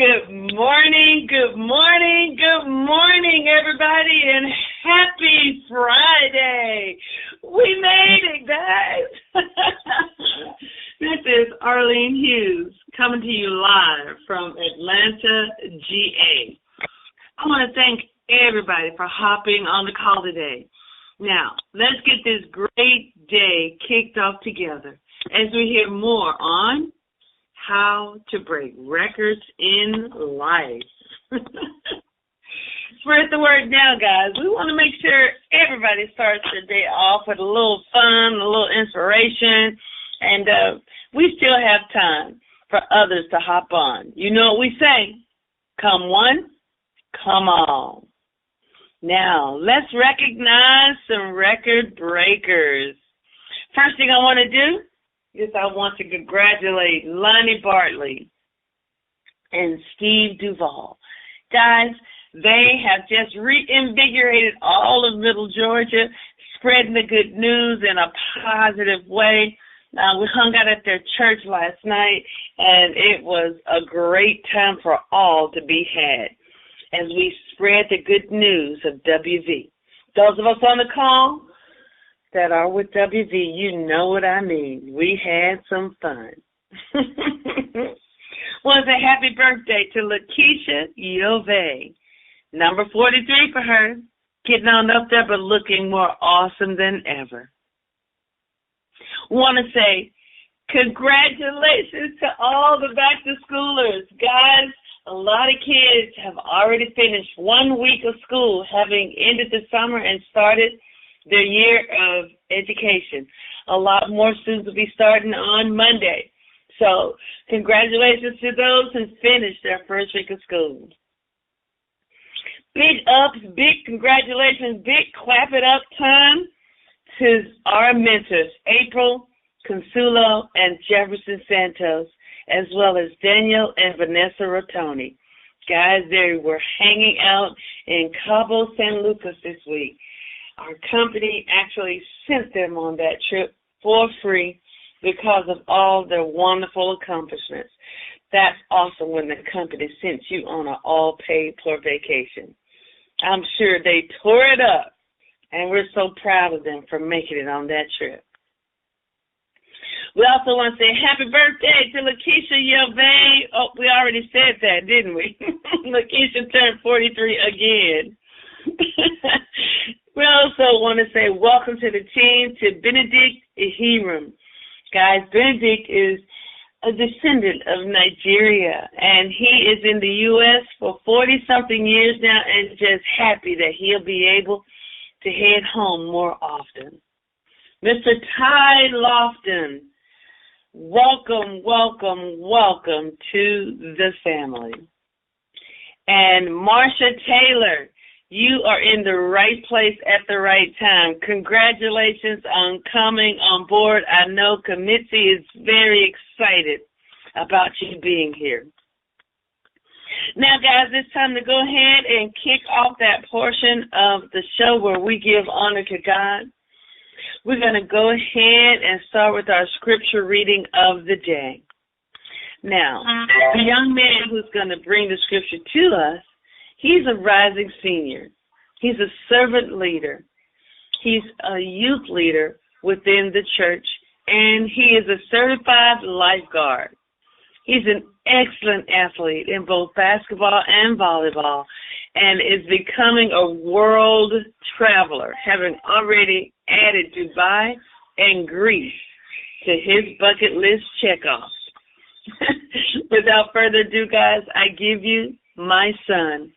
Good morning, everybody, and happy Friday. We made it, guys. This is Arlene Hughes coming to you live from Atlanta, GA. I want to thank everybody for hopping on the call today. Now, let's get this great day kicked off together as we hear more on how to break records in life. Spread the word now, guys. We want to make sure everybody starts their day off with a little fun, a little inspiration, and we still have time for others to hop on. You know what we say, come one, come all. Now, let's recognize some record breakers. First thing I want to do is I want to congratulate Lonnie Bartley and Steve Duvall. Guys, they have just reinvigorated all of Middle Georgia, spreading the good news in a positive way. We hung out at their church last night, and it was a great time for all to be had as we spread the good news of WV. Those of us on the call that are with WV, you know what I mean. We had some fun. Well, it's a happy birthday to Lakeisha Yove. Number 43 for her. Getting on up there, but looking more awesome than ever. Want to say congratulations to all the back-to-schoolers. Guys, a lot of kids have already finished 1 week of school, having ended the summer and started their year of education. A lot more students will be starting on Monday. So congratulations to those who finished their first week of school. Big ups, big congratulations, big clap it up time to our mentors, April, Consuelo, and Jefferson Santos, as well as Daniel and Vanessa Rotoni. Guys, they were hanging out in Cabo San Lucas this week. Our company actually sent them on that trip for free because of all their wonderful accomplishments. That's awesome when the company sent you on an all-paid tour vacation. I'm sure they tore it up, and we're so proud of them for making it on that trip. We also want to say happy birthday to Lakeisha Yove. Oh, we already said that, didn't we? Lakeisha turned 43 again. We also want to say welcome to the team to Benedict Ihiram. Guys, Benedict is a descendant of Nigeria, and he is in the U.S. for 40-something years now and just happy that he'll be able to head home more often. Mr. Ty Lofton, welcome, welcome, welcome to the family. And Marsha Taylor, you are in the right place at the right time. Congratulations on coming on board. I know Committee is very excited about you being here. Now, guys, it's time to go ahead and kick off that portion of the show where we give honor to God. We're going to go ahead and start with our scripture reading of the day. Now, the young man who's going to bring the scripture to us, he's a rising senior. He's a servant leader. He's a youth leader within the church, and he is a certified lifeguard. He's an excellent athlete in both basketball and volleyball and is becoming a world traveler, having already added Dubai and Greece to his bucket list checkoffs. Without further ado, guys, I give you my son,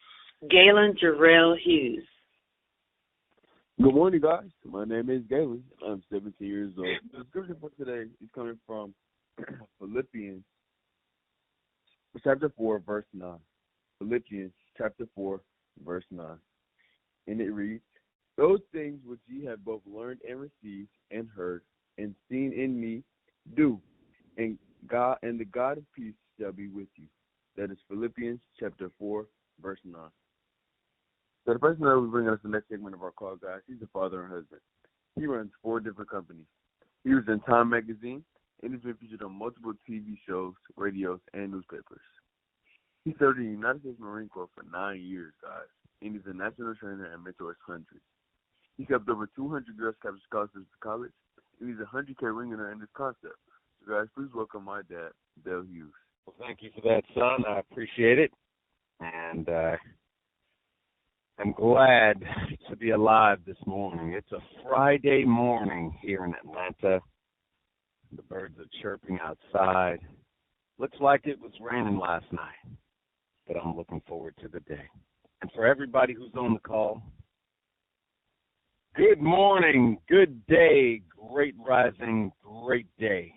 Galen Jarrell Hughes. Good morning, guys. My name is Galen. I'm 17 years old. The scripture for today is coming from Philippians chapter 4, verse 9. Philippians chapter 4, verse 9. And it reads, "Those things which ye have both learned and received and heard and seen in me, do, and the God of peace shall be with you." That is Philippians chapter 4, verse 9. So the person that will bring us the next segment of our call, guys, he's a father and husband. He runs 4 different companies. He was in Time magazine and has been featured on multiple TV shows, radios, and newspapers. He served in the United States Marine Corps for 9 years, guys, and he's a national trainer and mentor his country. He kept over 200 Girl Scout scholarships to college, and he's a 100K ring winner in this concept. So, guys, please welcome my dad, Dale Hughes. Well, thank you for that, son. I appreciate it. And I'm glad to be alive this morning. It's a Friday morning here in Atlanta. The birds are chirping outside. Looks like it was raining last night, but I'm looking forward to the day. And for everybody who's on the call, good morning, good day, great rising, great day.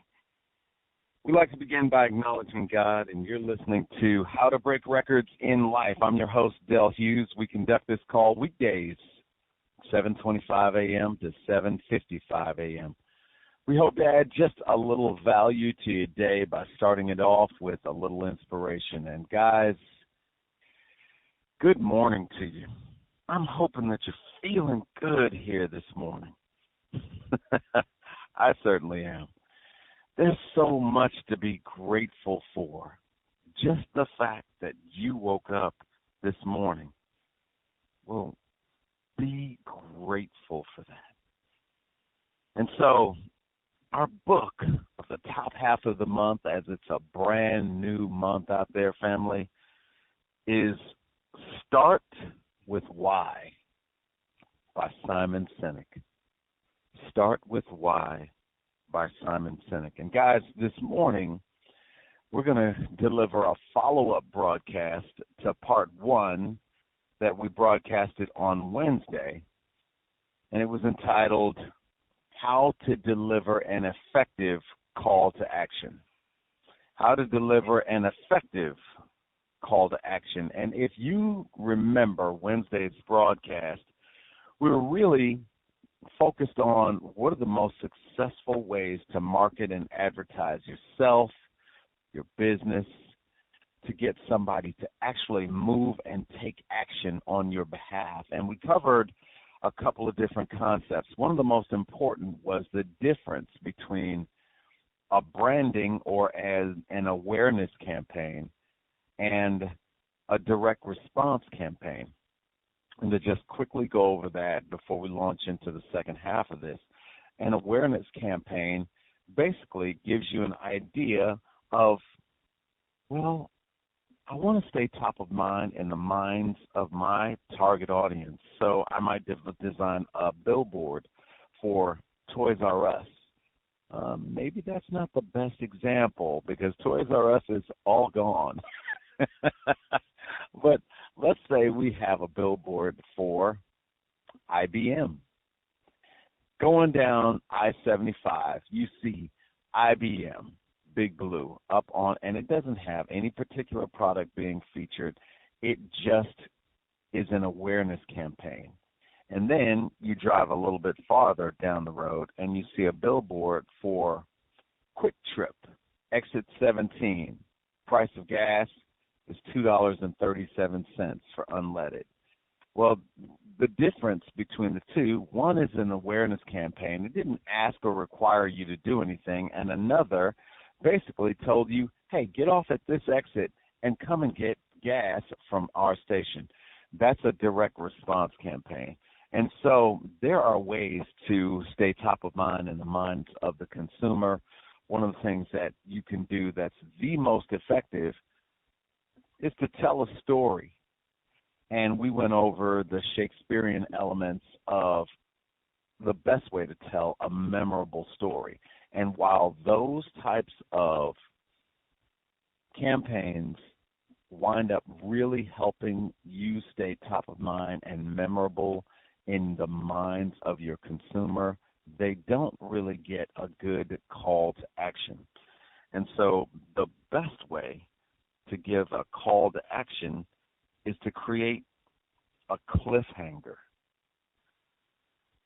We like to begin by acknowledging God, and you're listening to How to Break Records in Life. I'm your host, Del Hughes. We conduct this call weekdays, 7:25 a.m. to 7:55 a.m. We hope to add just a little value to your day by starting it off with a little inspiration. And guys, good morning to you. I'm hoping that you're feeling good here this morning. I certainly am. There's so much to be grateful for. Just the fact that you woke up this morning. Well, be grateful for that. And so, our book of the top half of the month, as it's a brand new month out there, family, is Start with Why by Simon Sinek. Start with Why by Simon Sinek. And guys, this morning, we're going to deliver a follow-up broadcast to part one that we broadcasted on Wednesday, and it was entitled How to Deliver an Effective Call to Action. How to deliver an effective call to action. And if you remember Wednesday's broadcast, we were really focused on what are the most successful ways to market and advertise yourself, your business, to get somebody to actually move and take action on your behalf. And we covered a couple of different concepts. One of the most important was the difference between a branding or an awareness campaign and a direct response campaign. And to just quickly go over that before we launch into the second half of this, an awareness campaign basically gives you an idea of, well, I want to stay top of mind in the minds of my target audience. So I might design a billboard for Toys R Us. Maybe that's not the best example because Toys R Us is all gone. But let's say we have a billboard for IBM. Going down I-75, you see IBM, Big Blue, up on, and it doesn't have any particular product being featured. It just is an awareness campaign. And then you drive a little bit farther down the road and you see a billboard for Quick Trip, exit 17. Price of gas is $2.37 for unleaded. Well, the difference between the two, one is an awareness campaign. It didn't ask or require you to do anything, and another basically told you, hey, get off at this exit and come and get gas from our station. That's a direct response campaign. And so there are ways to stay top of mind in the minds of the consumer. One of the things that you can do that's the most effective is to tell a story. And we went over the Shakespearean elements of the best way to tell a memorable story. And while those types of campaigns wind up really helping you stay top of mind and memorable in the minds of your consumer, they don't really get a good call to action. And so the best way to give a call to action is to create a cliffhanger.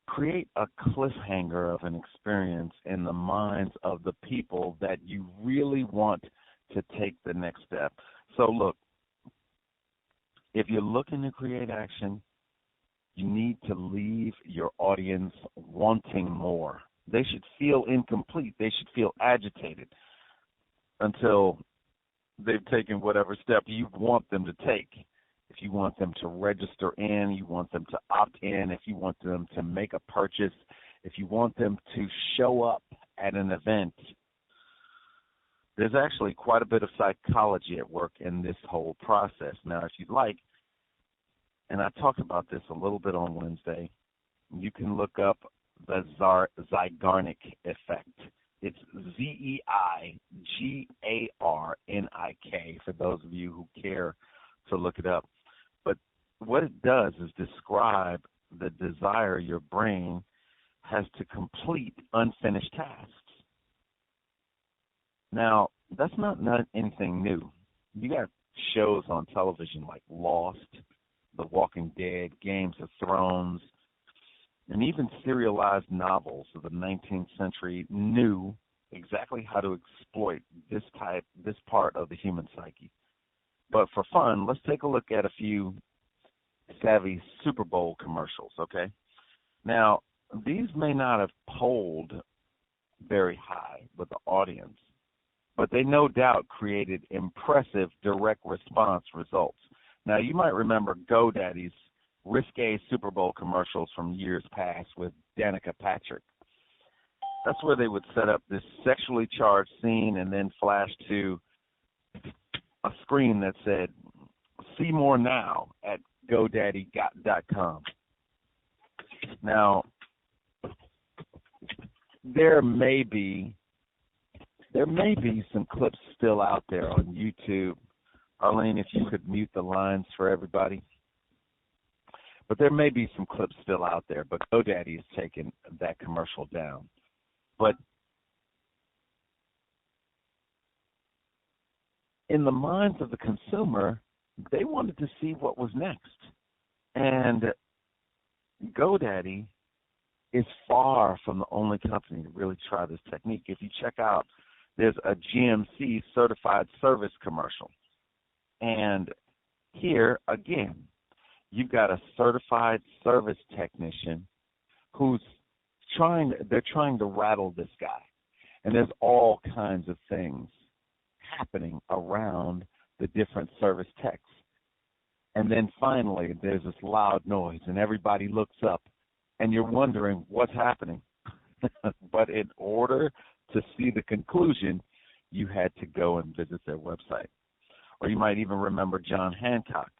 Create a cliffhanger of an experience in the minds of the people that you really want to take the next step. So look, if you're looking to create action, you need to leave your audience wanting more. They should feel incomplete. They should feel agitated until they've taken whatever step you want them to take. If you want them to register in, you want them to opt in, if you want them to make a purchase, if you want them to show up at an event, there's actually quite a bit of psychology at work in this whole process. Now, if you'd like, and I talked about this a little bit on Wednesday, you can look up the Zeigarnik effect. It's Zeigarnik for those of you who care to look it up. But what it does is describe the desire your brain has to complete unfinished tasks. Now, that's not anything new. You got shows on television like Lost, The Walking Dead, Games of Thrones, and even serialized novels of the 19th century knew exactly how to exploit this part of the human psyche. But for fun, let's take a look at a few savvy Super Bowl commercials, okay? Now, these may not have polled very high with the audience, but they no doubt created impressive direct response results. Now, you might remember GoDaddy's risque Super Bowl commercials from years past with Danica Patrick. That's where they would set up this sexually charged scene and then flash to a screen that said, "See more now at GoDaddy.com." Now, there may be some clips still out there on YouTube. Arlene, if you could mute the lines for everybody. But there may be some clips still out there, but GoDaddy has taken that commercial down. But in the minds of the consumer, they wanted to see what was next. And GoDaddy is far from the only company to really try this technique. If you check out, there's a GMC certified service commercial. And here, again, you've got a certified service technician who's they're trying to rattle this guy. And there's all kinds of things happening around the different service techs. And then finally, there's this loud noise, and everybody looks up, and you're wondering what's happening. But in order to see the conclusion, you had to go and visit their website. Or you might even remember John Hancock,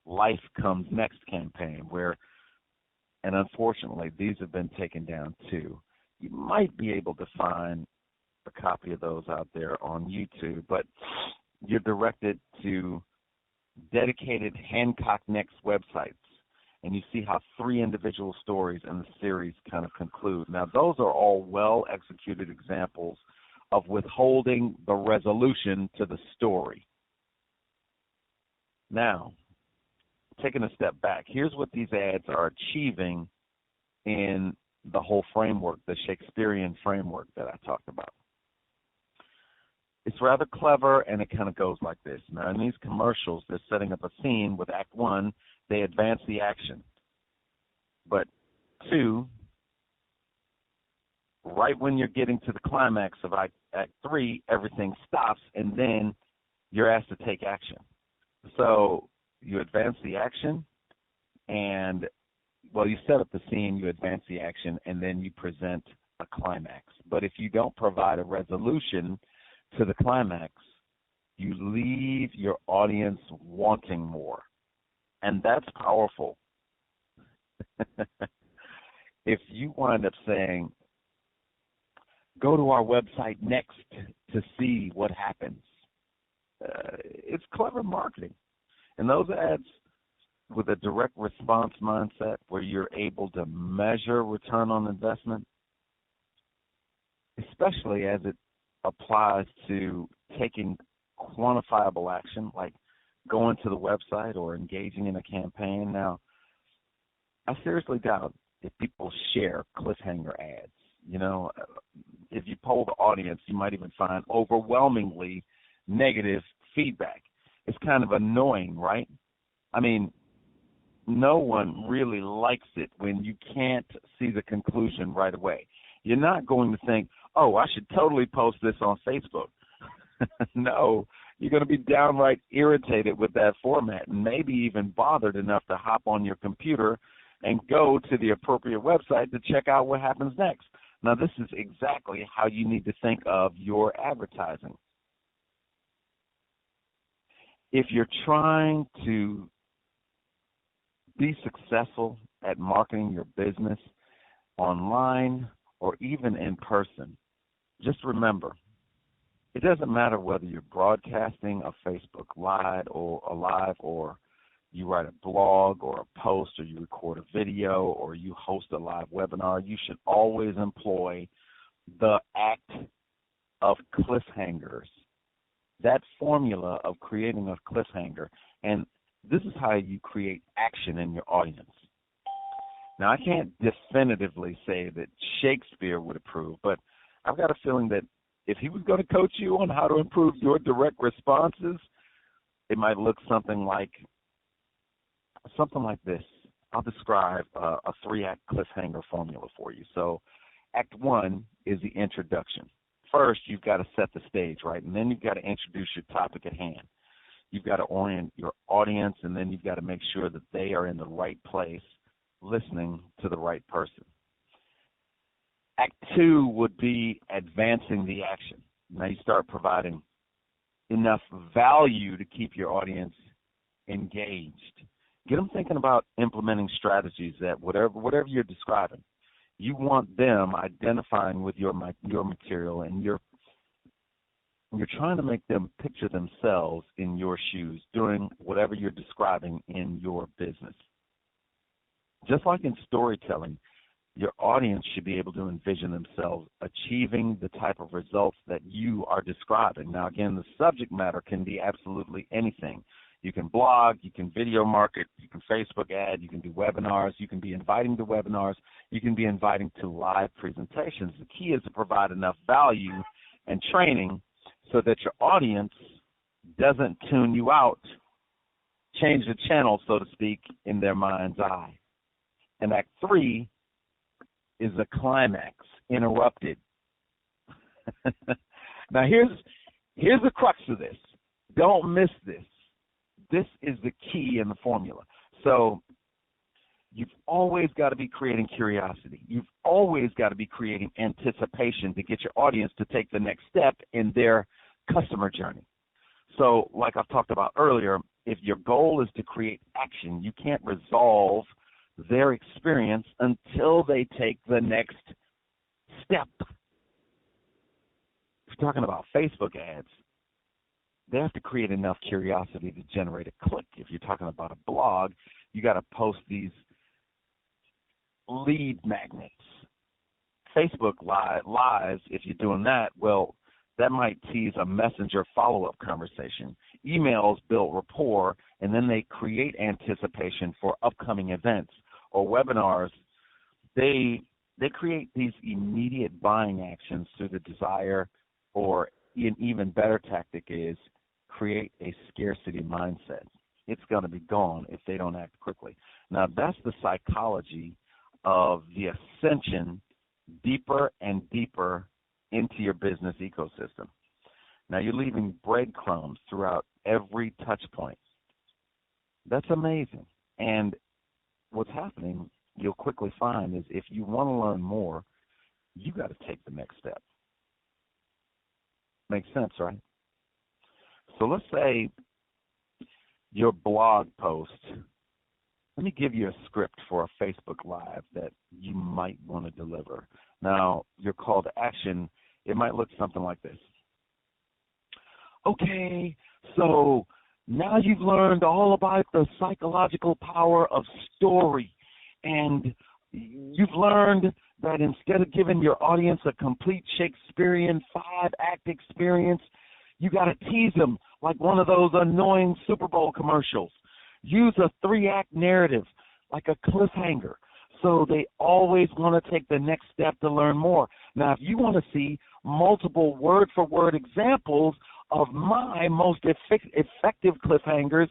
Life Comes Next campaign, where, and unfortunately, these have been taken down too. You might be able to find a copy of those out there on YouTube, but you're directed to dedicated Hancock Next websites, and you see how 3 individual stories in the series kind of conclude. Now, those are all well-executed examples of withholding the resolution to the story. Now, taking a step back, here's what these ads are achieving in the whole framework, the Shakespearean framework that I talked about. It's rather clever, and it kind of goes like this. Now, in these commercials, they're setting up a scene with Act 1. They advance the action. But 2, right when you're getting to the climax of Act 3, everything stops, and then you're asked to take action. So you advance the action, and, well, you set up the scene, you advance the action, and then you present a climax. But if you don't provide a resolution to the climax, you leave your audience wanting more. And that's powerful. If you wind up saying, go to our website next to see what happens, it's clever marketing. And those ads with a direct response mindset where you're able to measure return on investment, especially as it applies to taking quantifiable action, like going to the website or engaging in a campaign. Now, I seriously doubt if people share cliffhanger ads. You know, if you poll the audience, you might even find overwhelmingly negative feedback. It's kind of annoying, right? I mean, no one really likes it when you can't see the conclusion right away. You're not going to think, oh, I should totally post this on Facebook. No, You're going to be downright irritated with that format and maybe even bothered enough to hop on your computer and go to the appropriate website to check out what happens next. Now, this is exactly how you need to think of your advertising. If you're trying to be successful at marketing your business online or even in person, just remember, it doesn't matter whether you're broadcasting a Facebook Live or you write a blog or a post or you record a video or you host a live webinar, you should always employ the act of cliffhangers, that formula of creating a cliffhanger. And this is how you create action in your audience. Now, I can't definitively say that Shakespeare would approve, but I've got a feeling that if he was going to coach you on how to improve your direct responses, it might look something like this. I'll describe a 3-act cliffhanger formula for you. So act 1 is the introduction. First, you've got to set the stage, right? And then you've got to introduce your topic at hand. You've got to orient your audience, and then you've got to make sure that they are in the right place, listening to the right person. Act 2 would be advancing the action. Now you start providing enough value to keep your audience engaged. Get them thinking about implementing strategies that whatever you're describing, you want them identifying with your material, and you're trying to make them picture themselves in your shoes doing whatever you're describing in your business. Just like in storytelling, your audience should be able to envision themselves achieving the type of results that you are describing. Now, again, the subject matter can be absolutely anything. You can blog, you can video market, you can Facebook ad, you can do webinars, you can be inviting to webinars, you can be inviting to live presentations. The key is to provide enough value and training so that your audience doesn't tune you out, change the channel, so to speak, in their mind's eye. And Act 3 is the climax, interrupted. Now, here's the crux of this. Don't miss this. This is the key in the formula. So you've always got to be creating curiosity. You've always got to be creating anticipation to get your audience to take the next step in their customer journey. So like I've talked about earlier, if your goal is to create action, you can't resolve their experience until they take the next step. If you're talking about Facebook ads, they have to create enough curiosity to generate a click. If you're talking about a blog, you got to post these lead magnets. Facebook Lives, if you're doing that, well, that might tease a messenger follow-up conversation. Emails build rapport, and then they create anticipation for upcoming events. Or webinars, they create these immediate buying actions through the desire, or an even better tactic is create a scarcity mindset. It's going to be gone if they don't act quickly. Now, that's the psychology of the ascension deeper and deeper into your business ecosystem. Now, you're leaving breadcrumbs throughout every touch point. That's amazing. And what's happening, you'll quickly find, is if you want to learn more, you got to take the next step. Makes sense, right? So let's say your blog post, let me give you a script for a Facebook Live that you might want to deliver. Now, your call to action, it might look something like this. Okay, so now you've learned all about the psychological power of story, and you've learned that instead of giving your audience a complete Shakespearean 5-act experience, you got to tease them like one of those annoying Super Bowl commercials. Use a 3-act narrative like a cliffhanger so they always want to take the next step to learn more. Now, if you want to see multiple word-for-word examples of my most effective cliffhangers,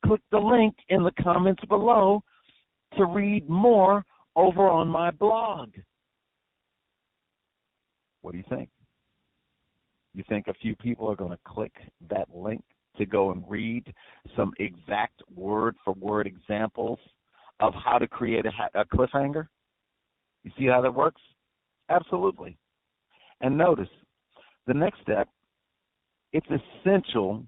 click the link in the comments below to read more over on my blog. What do you think? You think a few people are going to click that link to go and read some exact word-for-word examples of how to create a cliffhanger? You see how that works? Absolutely. And notice, the next step, it's essential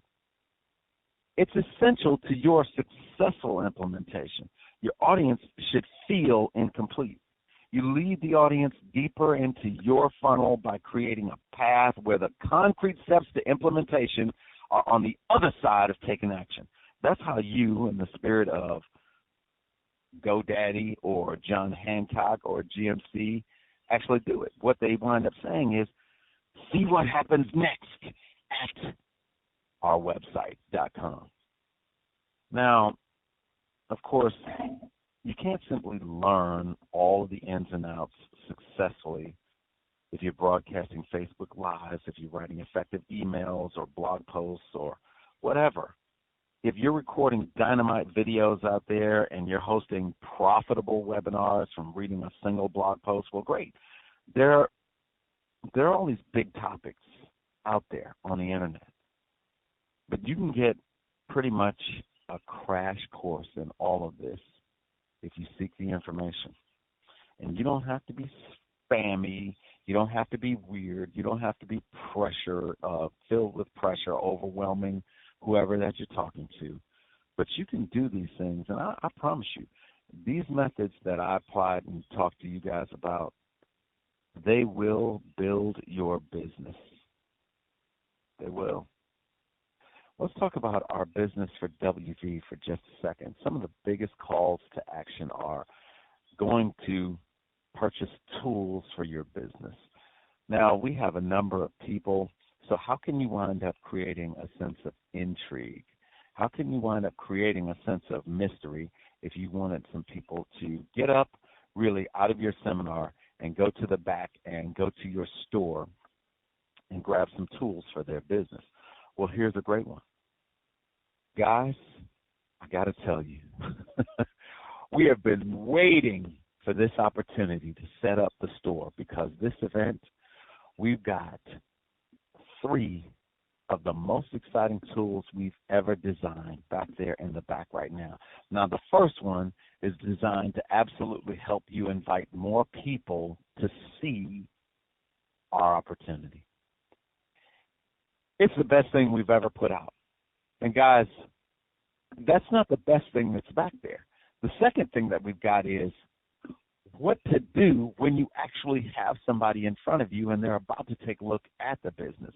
to your successful implementation. Your audience should feel incomplete. You lead the audience deeper into your funnel by creating a path where the concrete steps to implementation are on the other side of taking action. That's how you, in the spirit of GoDaddy or John Hancock or GMC, actually do it. What they wind up saying is, see what happens next at ourwebsite.com. Now, of course, you can't simply learn all of the ins and outs successfully if you're broadcasting Facebook Lives, if you're writing effective emails or blog posts or whatever. If you're recording dynamite videos out there and you're hosting profitable webinars from reading a single blog post, well, great. There are all these big topics out there on the internet. But you can get pretty much a crash course in all of this if you seek the information. And you don't have to be spammy. You don't have to be weird. You don't have to be filled with pressure, overwhelming whoever that you're talking to. But you can do these things, and I promise you, these methods that I applied and talked to you guys about, they will build your business. They will. Let's talk about our business for WV for just a second. Some of the biggest calls to action are going to purchase tools for your business. Now, we have a number of people, so how can you wind up creating a sense of intrigue? How can you wind up creating a sense of mystery if you wanted some people to get up really out of your seminar and go to the back and go to your store and grab some tools for their business? Well, here's a great one. Guys, I got to tell you, we have been waiting for this opportunity to set up the store because this event, we've got 3 of the most exciting tools we've ever designed back there in the back right now. Now, the first one is designed to absolutely help you invite more people to see our opportunity. It's the best thing we've ever put out. And guys, that's not the best thing that's back there. The second thing that we've got is what to do when you actually have somebody in front of you and they're about to take a look at the business.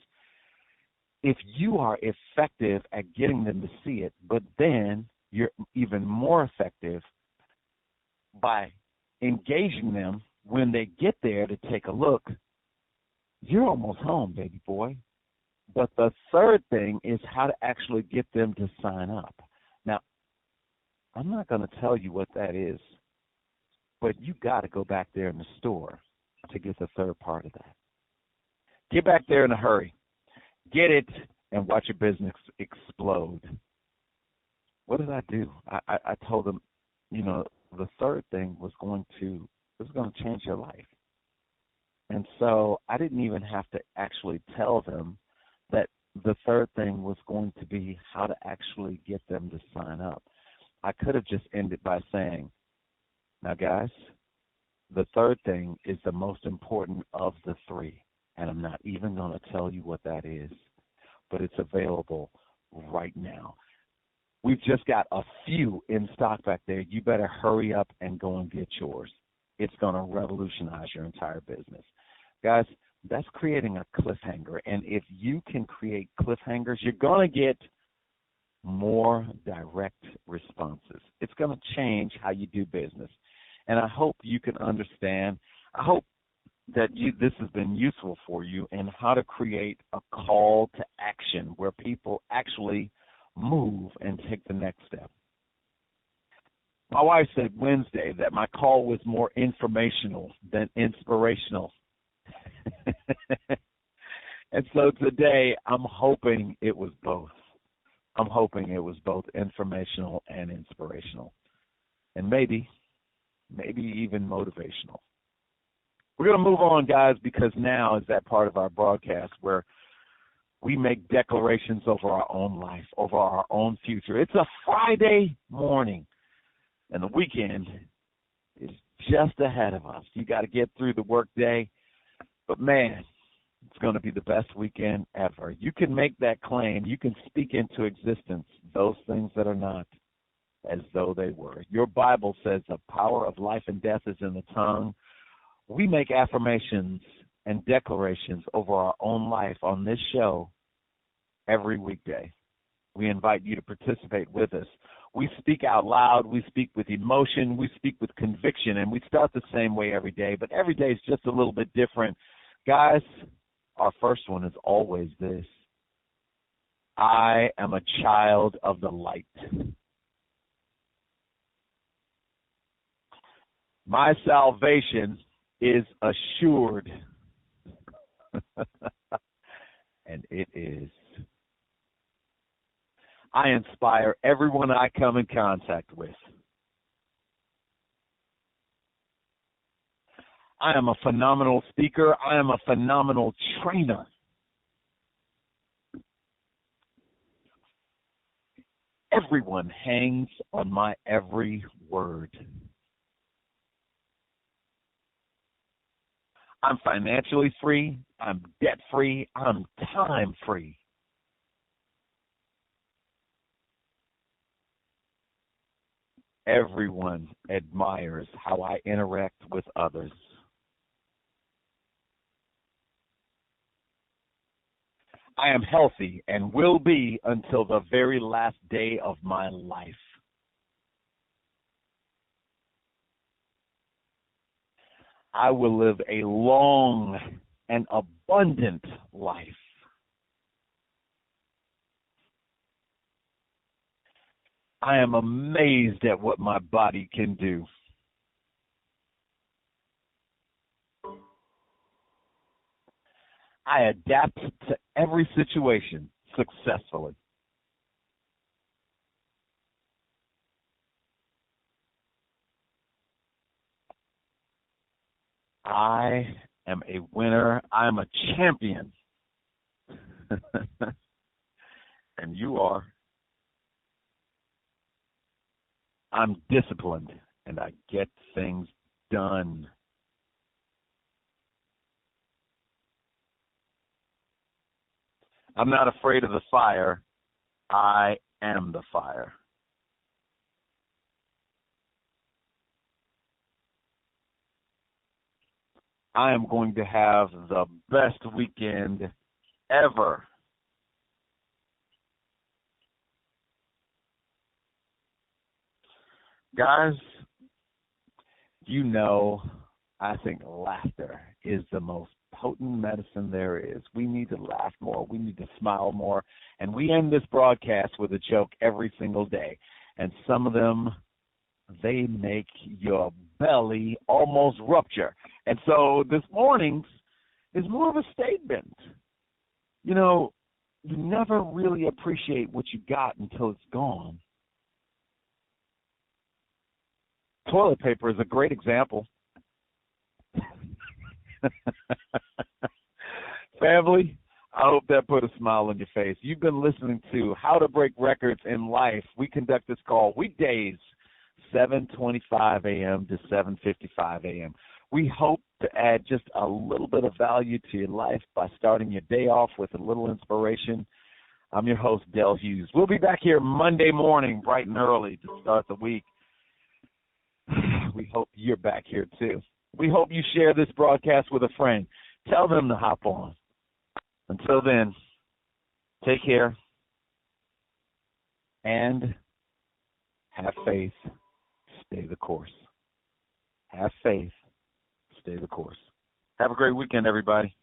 If you are effective at getting them to see it, but then you're even more effective by engaging them when they get there to take a look, you're almost home, baby boy. But the third thing is how to actually get them to sign up. Now, I'm not going to tell you what that is, but you got to go back there in the store to get the third part of that. Get back there in a hurry. Get it and watch your business explode. What did I do? I told them, the third thing was going to change your life. And so I didn't even have to actually tell them that the third thing was going to be how to actually get them to sign up. I could have just ended by saying, now guys, the third thing is the most important of the 3, and I'm not even going to tell you what that is, but it's available right now. We've just got a few in stock back there. You better hurry up and go and get yours. It's going to revolutionize your entire business. Guys, that's creating a cliffhanger. And if you can create cliffhangers, you're going to get more direct responses. It's going to change how you do business. And I hope you can understand. I hope that this has been useful for you in how to create a call to action where people actually move and take the next step. My wife said Wednesday that my call was more informational than inspirational. And so today I'm hoping it was both. I'm hoping it was both informational and inspirational. And maybe even motivational. We're going to move on, guys, because now is that part of our broadcast where We make declarations over our own life, over our own future. It's a Friday morning, and the weekend is just ahead of us. You got to get through the workday, but man, it's going to be the best weekend ever. You can make that claim. You can speak into existence those things that are not as though they were. Your Bible says the power of life and death is in the tongue. We make affirmations and declarations over our own life on this show every weekday. We invite you to participate with us. We speak out loud. We speak with emotion. We speak with conviction, and we start the same way every day, but every day is just a little bit different. Guys, our first one is always this: I am a child of the light. My salvation is assured. And it is. I inspire everyone I come in contact with. I am a phenomenal speaker. I am a phenomenal trainer. Everyone hangs on my every word. I'm financially free. I'm debt-free. I'm time-free. Everyone admires how I interact with others. I am healthy and will be until the very last day of my life. I will live a long and abundant life. I am amazed at what my body can do. I adapt to every situation successfully. I am a winner. I'm a champion. And you are. I'm disciplined, and I get things done. I'm not afraid of the fire. I am the fire. I am going to have the best weekend ever. Guys, you know, I think laughter is the most potent medicine there is. We need to laugh more. We need to smile more. And we end this broadcast with a joke every single day. And some of them, they make your belly almost rupture. And so this morning's is more of a statement. You know, you never really appreciate what you got until it's gone. Toilet paper is a great example. Family, I hope that put a smile on your face. You've been listening to How to Break Records in Life. We conduct this call weekdays, 7:25 a.m. to 7:55 a.m. We hope to add just a little bit of value to your life by starting your day off with a little inspiration. I'm your host, Del Hughes. We'll be back here Monday morning, bright and early, to start the week. We hope you're back here, too. We hope you share this broadcast with a friend. Tell them to hop on. Until then, take care and have faith. Stay the course. Have faith. Stay the course. Have a great weekend, everybody.